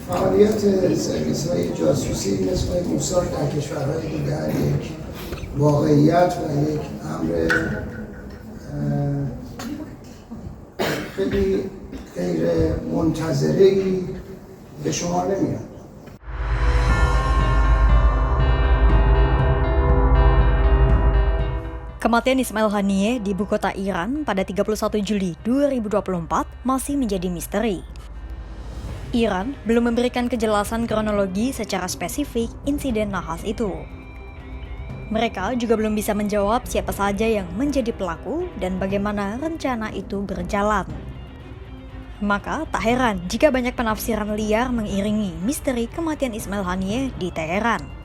فعالیت سرویس‌های جاسوسی مثل موساد در کشورهای دیگر یک واقعیت و یک امر خیلی غیر منتظره‌ای به شما نمیاد. Kematian Ismail Haniyeh di ibu kota Iran pada 31 Juli 2024 masih menjadi misteri. Iran belum memberikan kejelasan kronologi secara spesifik insiden nahas itu. Mereka juga belum bisa menjawab siapa saja yang menjadi pelaku dan bagaimana rencana itu berjalan. Maka tak heran jika banyak penafsiran liar mengiringi misteri kematian Ismail Haniyeh di Teheran.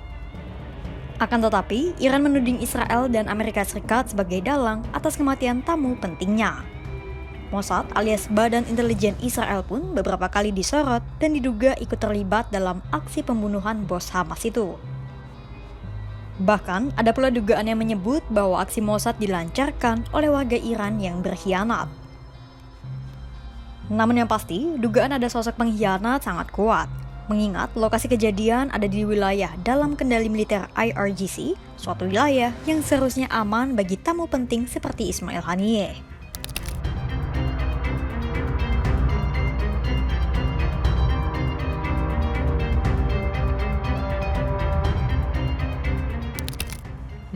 Akan tetapi, Iran menuding Israel dan Amerika Serikat sebagai dalang atas kematian tamu pentingnya. Mossad alias Badan Intelijen Israel pun beberapa kali disorot dan diduga ikut terlibat dalam aksi pembunuhan bos Hamas itu. Bahkan, ada pula dugaan yang menyebut bahwa aksi Mossad dilancarkan oleh warga Iran yang berkhianat. Namun yang pasti, dugaan ada sosok pengkhianat sangat kuat. Mengingat lokasi kejadian ada di wilayah dalam kendali militer IRGC, suatu wilayah yang seharusnya aman bagi tamu penting seperti Ismail Haniyeh.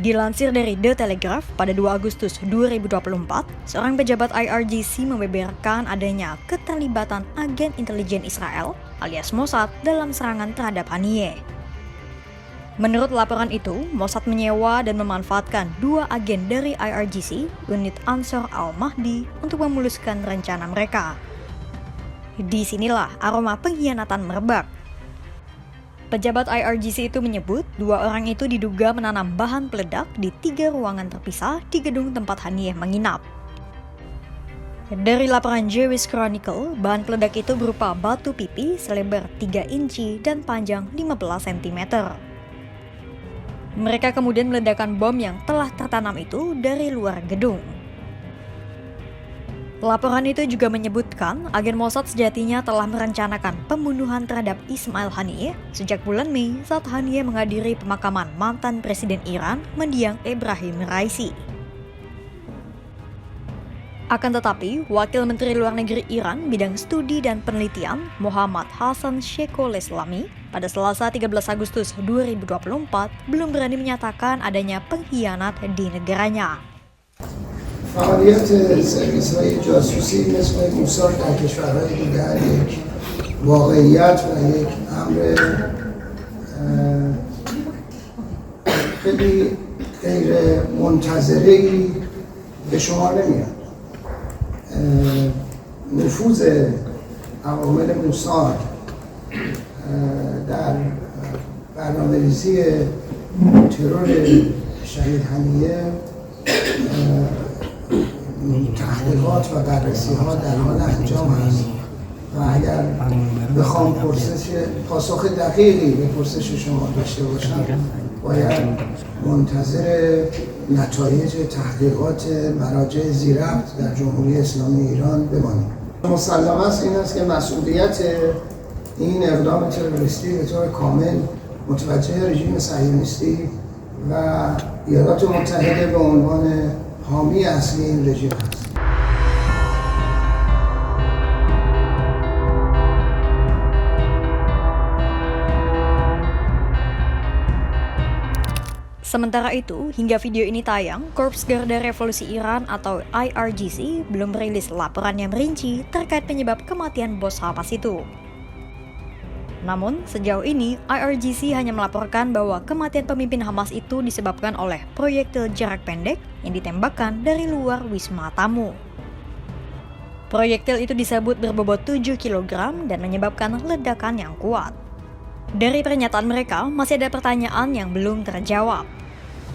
Dilansir dari The Telegraph pada 2 Agustus 2024, seorang pejabat IRGC membeberkan adanya keterlibatan agen intelijen Israel alias Mossad dalam serangan terhadap Haniyeh. Menurut laporan itu, Mossad menyewa dan memanfaatkan 2 agen dari IRGC, unit Ansar al-Mahdi, untuk memuluskan rencana mereka. Disinilah aroma pengkhianatan merebak. Pejabat IRGC itu menyebut 2 orang itu diduga menanam bahan peledak di 3 ruangan terpisah di gedung tempat Haniyeh menginap. Dari laporan Jewish Chronicle, bahan peledak itu berupa batu pipi selebar 3 inci dan panjang 15 cm. Mereka kemudian meledakkan bom yang telah tertanam itu dari luar gedung. Laporan itu juga menyebutkan agen Mossad sejatinya telah merencanakan pembunuhan terhadap Ismail Haniyeh sejak bulan Mei saat Haniyeh menghadiri pemakaman mantan Presiden Iran mendiang Ebrahim Raisi. Akan tetapi, Wakil Menteri Luar Negeri Iran bidang studi dan penelitian Muhammad Hassan Sheikholeslami pada Selasa 13 Agustus 2024 belum berani menyatakan adanya pengkhianat di negaranya. فعالیت سرویس‌های جاسوسی مثل موساد در کشورهای دیگر یک واقعیت و یک امر خیلی غیر منتظره‌ای به شما نمیاد. نفوذ عوامل موساد در برنامه‌ریزی ترور شهید حنیه تحقیقات و بررسی ها در حال انجام است و اگر بخوام پاسخ دقیقی به پرسش شما داشته باشم باید منتظر نتایج تحقیقات مراجع ذی‌ربط در جمهوری اسلامی ایران بمانیم. مسلم است این است که مسئولیت این اقدام تروریستی به طور کامل متوجه رژیم صهیونیستی و ایالات متحده به عنوان حامی اصلی این رژیم است. Sementara itu, hingga video ini tayang, Korps Garda Revolusi Iran atau IRGC belum merilis laporan yang merinci terkait penyebab kematian bos Hamas itu. Namun, sejauh ini, IRGC hanya melaporkan bahwa kematian pemimpin Hamas itu disebabkan oleh proyektil jarak pendek yang ditembakkan dari luar wisma tamu. Proyektil itu disebut berbobot 7 kg dan menyebabkan ledakan yang kuat. Dari pernyataan mereka, masih ada pertanyaan yang belum terjawab.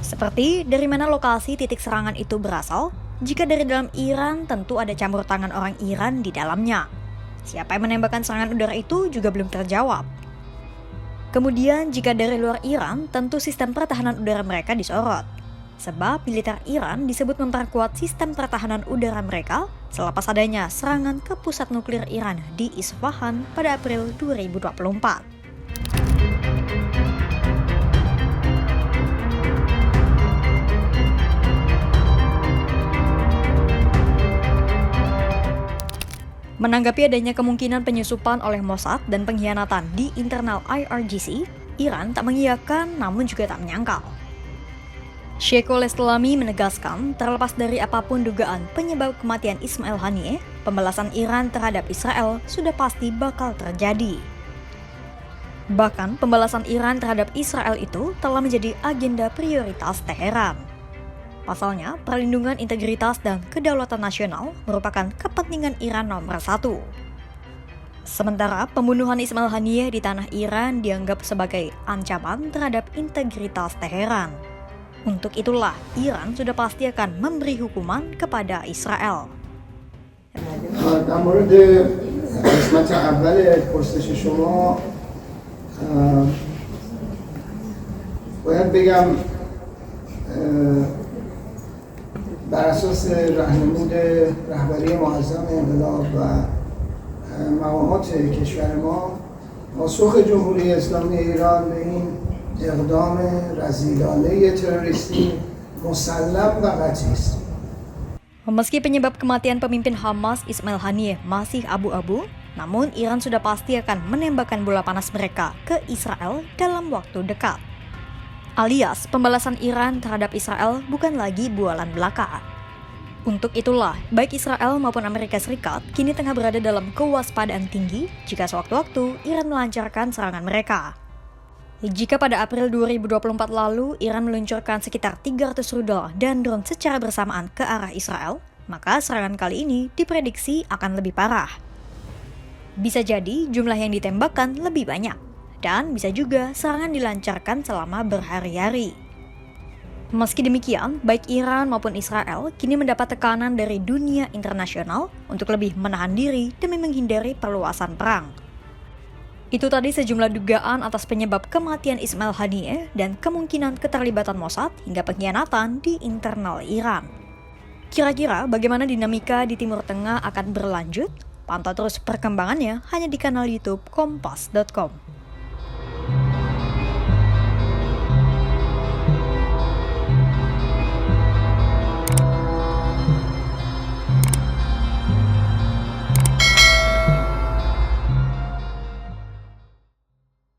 Seperti dari mana lokasi titik serangan itu berasal? Jika dari dalam Iran, tentu ada campur tangan orang Iran di dalamnya. Siapa yang menembakkan serangan udara itu juga belum terjawab. Kemudian, jika dari luar Iran, tentu sistem pertahanan udara mereka disorot. sebab militer Iran disebut memperkuat sistem pertahanan udara mereka selepas adanya serangan ke pusat nuklir Iran di Isfahan pada April 2024. Menanggapi adanya kemungkinan penyusupan oleh Mossad dan pengkhianatan di internal IRGC, Iran tak mengiyakan namun juga tak menyangkal. Sheikhul Islami menegaskan, terlepas dari apapun dugaan penyebab kematian Ismail Haniyeh, pembalasan Iran terhadap Israel sudah pasti bakal terjadi. Bahkan, pembalasan Iran terhadap Israel itu telah menjadi agenda prioritas Teheran. Pasalnya, perlindungan integritas dan kedaulatan nasional merupakan kepentingan Iran nomor 1. Sementara pembunuhan Ismail Haniyeh di tanah Iran dianggap sebagai ancaman terhadap integritas Teheran. Untuk itulah, Iran sudah pasti akan memberi hukuman kepada Israel. در مورد قسمت اول پرسش شما باید بگم بر اساس راهنمود رهبری معظم انقلاب و مقامات کشور ما پاسخ جمهوری اسلامی ایران به این اقدام رذیلانه تروریستی مسلم و قطعی است. Meski penyebab kematian pemimpin Hamas Ismail Haniyeh masih abu-abu, namun Iran sudah pasti akan menembakkan bola panas mereka ke Israel dalam waktu dekat. Alias, pembalasan Iran terhadap Israel bukan lagi bualan belaka. Untuk itulah, baik Israel maupun Amerika Serikat kini tengah berada dalam kewaspadaan tinggi jika sewaktu-waktu Iran melancarkan serangan mereka. Jika pada April 2024 lalu Iran meluncurkan sekitar 300 rudal dan drone secara bersamaan ke arah Israel, maka serangan kali ini diprediksi akan lebih parah. Bisa jadi jumlah yang ditembakkan lebih banyak, dan bisa juga serangan dilancarkan selama berhari-hari. Meski demikian, baik Iran maupun Israel kini mendapat tekanan dari dunia internasional untuk lebih menahan diri demi menghindari perluasan perang. Itu tadi sejumlah dugaan atas penyebab kematian Ismail Haniyeh dan kemungkinan keterlibatan Mossad hingga pengkhianatan di internal Iran. Kira-kira bagaimana dinamika di Timur Tengah akan berlanjut? Pantau terus perkembangannya hanya di kanal YouTube Kompas.com.